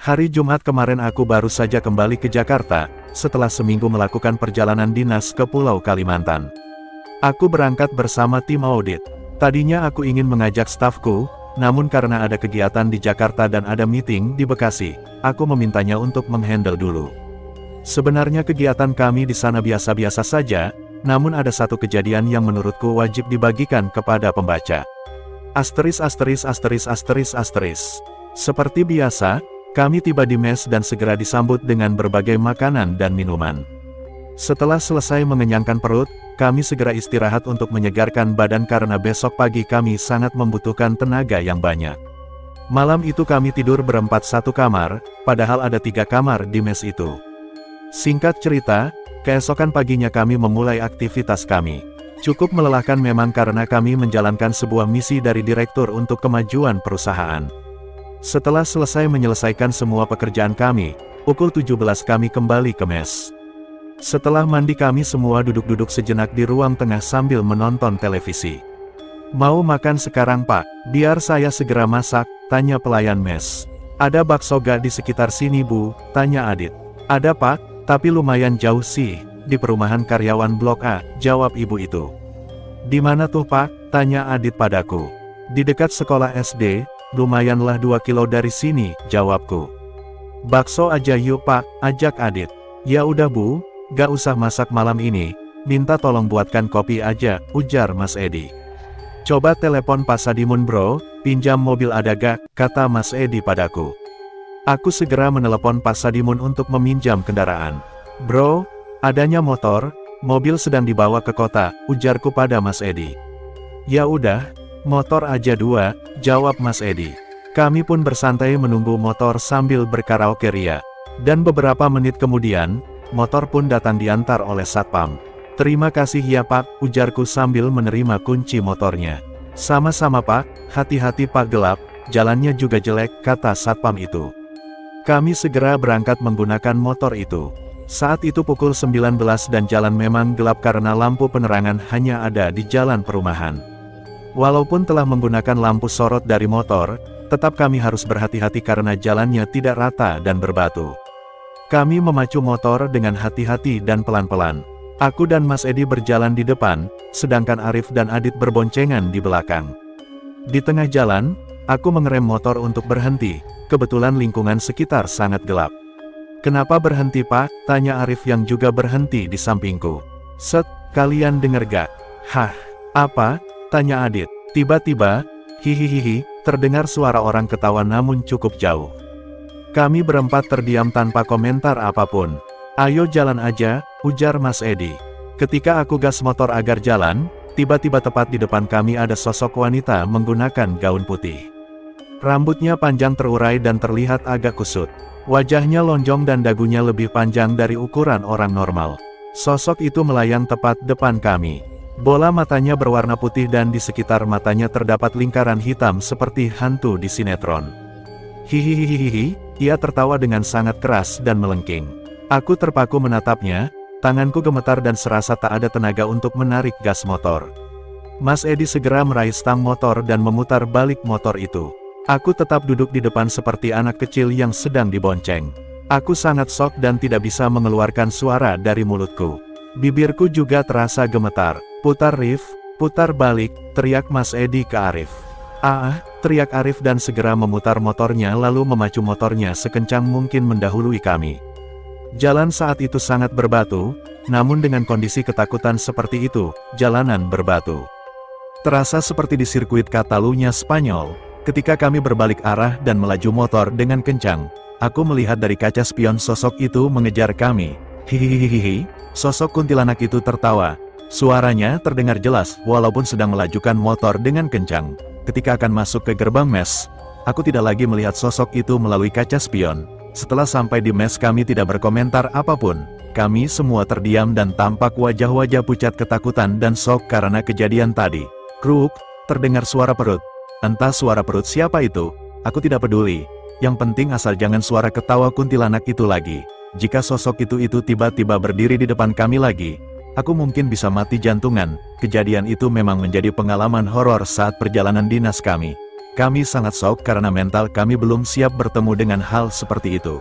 Hari Jumat kemarin aku baru saja kembali ke Jakarta, setelah seminggu melakukan perjalanan dinas ke Pulau Kalimantan. Aku berangkat bersama tim audit. Tadinya aku ingin mengajak stafku, namun karena ada kegiatan di Jakarta dan ada meeting di Bekasi, aku memintanya untuk menghandle dulu. Sebenarnya kegiatan kami di sana biasa-biasa saja, namun ada satu kejadian yang menurutku wajib dibagikan kepada pembaca. Asteris. Seperti biasa, kami tiba di mes dan segera disambut dengan berbagai makanan dan minuman. Setelah selesai mengenyangkan perut, kami segera istirahat untuk menyegarkan badan karena besok pagi kami sangat membutuhkan tenaga yang banyak. Malam itu kami tidur berempat satu kamar, padahal ada 3 kamar di mes itu. Singkat cerita, keesokan paginya kami memulai aktivitas kami. Cukup melelahkan memang karena kami menjalankan sebuah misi dari direktur untuk kemajuan perusahaan. Setelah selesai menyelesaikan semua pekerjaan kami, pukul 17 kami kembali ke mes. Setelah mandi kami semua duduk-duduk sejenak di ruang tengah sambil menonton televisi. "Mau makan sekarang Pak? Biar saya segera masak," tanya pelayan mes. "Ada bakso gak di sekitar sini Bu?" tanya Adit. "Ada Pak, tapi lumayan jauh sih, di perumahan karyawan Blok A," jawab ibu itu. "Di mana tuh Pak?" tanya Adit padaku. "Di dekat sekolah SD. Lumayanlah 2 kilo dari sini," jawabku. "Bakso aja yuk Pak," ajak Adit. "Ya udah Bu, gak usah masak malam ini, minta tolong buatkan kopi aja," ujar Mas Edi. "Coba telepon Pak Sadimun Bro, pinjam mobil ada gak?" kata Mas Edi padaku. Aku segera menelepon Pak Sadimun untuk meminjam kendaraan. "Bro, adanya motor, mobil sedang dibawa ke kota," ujarku pada Mas Edi. "Ya udah, motor aja 2, jawab Mas Edi. Kami pun bersantai menunggu motor sambil berkaraoke ria. Dan beberapa menit kemudian, motor pun datang diantar oleh satpam. "Terima kasih ya Pak," ujarku sambil menerima kunci motornya. "Sama-sama Pak, hati-hati Pak, gelap, jalannya juga jelek," kata satpam itu. Kami segera berangkat menggunakan motor itu. Saat itu pukul 19 dan jalan memang gelap karena lampu penerangan hanya ada di jalan perumahan. Walaupun telah menggunakan lampu sorot dari motor, tetap kami harus berhati-hati karena jalannya tidak rata dan berbatu. Kami memacu motor dengan hati-hati dan pelan-pelan. Aku dan Mas Edi berjalan di depan, sedangkan Arif dan Adit berboncengan di belakang. Di tengah jalan, aku mengerem motor untuk berhenti, kebetulan lingkungan sekitar sangat gelap. "Kenapa berhenti Pak?" tanya Arif yang juga berhenti di sampingku. "Set, kalian denger gak?" "Hah, apa?" tanya Adit. Tiba-tiba, hihihihi, terdengar suara orang ketawa namun cukup jauh. Kami berempat terdiam tanpa komentar apapun. "Ayo jalan aja," ujar Mas Edi. Ketika aku gas motor agar jalan, tiba-tiba tepat di depan kami ada sosok wanita menggunakan gaun putih. Rambutnya panjang terurai dan terlihat agak kusut. Wajahnya lonjong dan dagunya lebih panjang dari ukuran orang normal. Sosok itu melayang tepat depan kami. Bola matanya berwarna putih dan di sekitar matanya terdapat lingkaran hitam seperti hantu di sinetron. Hihihihihi, ia tertawa dengan sangat keras dan melengking. Aku terpaku menatapnya, tanganku gemetar dan serasa tak ada tenaga untuk menarik gas motor. Mas Edi segera meraih stang motor dan memutar balik motor itu. Aku tetap duduk di depan seperti anak kecil yang sedang dibonceng. Aku sangat shock dan tidak bisa mengeluarkan suara dari mulutku. Bibirku juga terasa gemetar. "Putar Rif, putar balik," teriak Mas Edi ke Arif. "Ah," teriak Arif dan segera memutar motornya lalu memacu motornya sekencang mungkin mendahului kami. Jalan saat itu sangat berbatu, namun dengan kondisi ketakutan seperti itu, jalanan berbatu. Terasa seperti di sirkuit Catalunya Spanyol. Ketika kami berbalik arah dan melaju motor dengan kencang, aku melihat dari kaca spion sosok itu mengejar kami. Hihihihihi, sosok kuntilanak itu tertawa. Suaranya terdengar jelas walaupun sedang melajukan motor dengan kencang. Ketika akan masuk ke gerbang mes, aku tidak lagi melihat sosok itu melalui kaca spion. Setelah sampai di mes kami tidak berkomentar apapun. Kami semua terdiam dan tampak wajah-wajah pucat ketakutan dan shock karena kejadian tadi. Kruk, terdengar suara perut. Entah suara perut siapa itu, aku tidak peduli. Yang penting asal jangan suara ketawa kuntilanak itu lagi. Jika sosok itu tiba-tiba berdiri di depan kami lagi, aku mungkin bisa mati jantungan. Kejadian itu memang menjadi pengalaman horor saat perjalanan dinas kami. Kami sangat shock karena mental kami belum siap bertemu dengan hal seperti itu.